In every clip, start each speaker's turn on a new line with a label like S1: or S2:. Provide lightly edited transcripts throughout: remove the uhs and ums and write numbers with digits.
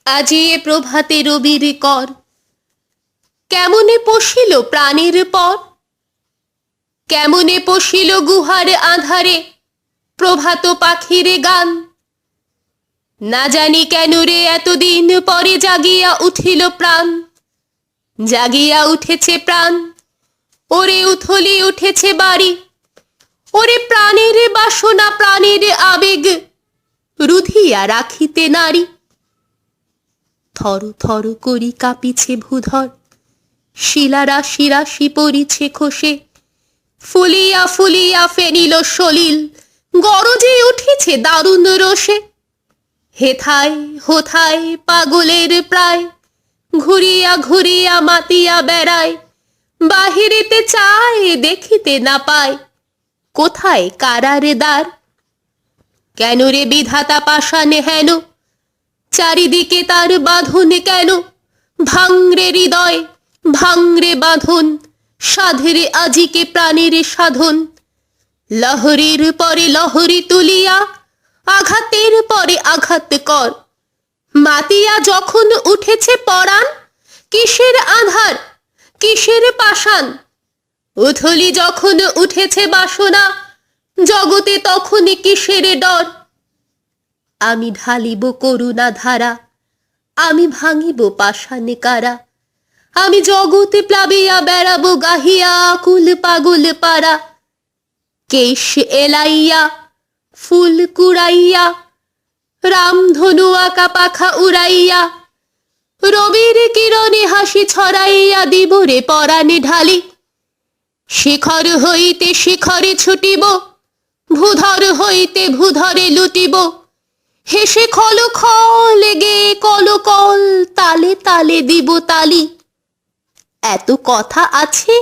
S1: আজি এ প্রভাতে রবির কর, কেমনে পশিল প্রাণের পর, কেমনে পশিল গুহার আঁধারে প্রভাত পাখির গান। না জানি কেন রে এতদিন পরে জাগিয়া উঠিল প্রাণ, জাগিয়া উঠেছে প্রাণ। ওরে উথলি উঠেছে বাড়ি, ওরে প্রাণের বাসনা প্রাণের আবেগ রুধিয়া রাখিতে নারী। থর থর করি কাঁপিছে ভূধর, শিলা রাশি রাশি পড়িছে খসে, ফুলিয়া ফুলিয়া ফেনিল সলিল গরজে উঠেছে দারুণ রোষে। হেথায় হোথায় পাগলের প্রায়, ঘুরিয়া ঘুরিয়া মাতিয়া বেড়ায়, বাহিরেতে চায় দেখিতে না পায়, কোথায় কারারে দ্বার। কেন রে বিধাতা পাষাণে হেন, চারিদিকে তার বাঁধন কেন। ভাঙরে হৃদয় ভাঙরে বাঁধন, সাধেরে আজিকে প্রাণের সাধন। লহরীর পরে লহরী তুলিয়া, আঘাতের পরে আঘাত কর। মাতিয়া যখন উঠেছে পরাণ, কিসের আধার কিসের পাষাণ। উথলি যখন উঠেছে বাসনা, জগতে তখনই কিসের ডর। আমি ঢালিব করুণা ধারা, আমি ভাঙিব পাষাণে কারা। আমি জগতে প্লাবিয়া বেড়াবো গাহিয়া আকুল পাগল পারা। কেশ এলাইয়া ফুল কুড়াইয়া, রামধনু আঁকা পাখা উড়াইয়া, রবির কিরণে হাসি ছড়াইয়া দিব রে পরাণে ঢালি। শিখর হইতে শিখরে ছুটিব, ভূধর হইতে ভূধরে লুটিব। হেসে খল খল গে কল কল, তালে তালে দিব তালি। এত কথা আছে,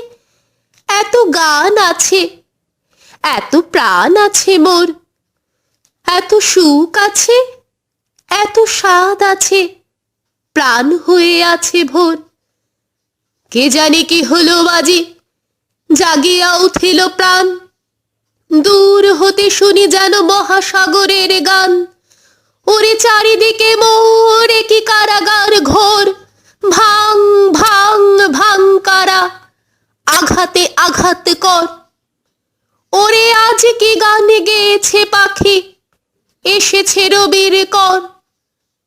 S1: এত গান আছে, এত প্রাণ আছে মোর, এত সুখ আছে, এত স্বাদ আছে, প্রাণ হয়ে আছে ভোর। কে জানে কি হলো বাজি, জাগিয়া উঠিল প্রাণ। দূর হতে শুনি যেন মহাসাগরের গান। ওরে চারিদিকে মোরে কি কারাগার ঘোর, ভাঙ ভাঙ ভাঙ কারা, আঘাতে আঘাত কর। ওরে আজ কি গান গেয়েছে পাখি, এসেছে রবির কর।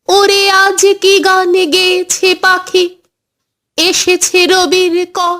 S1: ওরে আজ কি গান গেয়েছে পাখি, এসেছে রবির কর।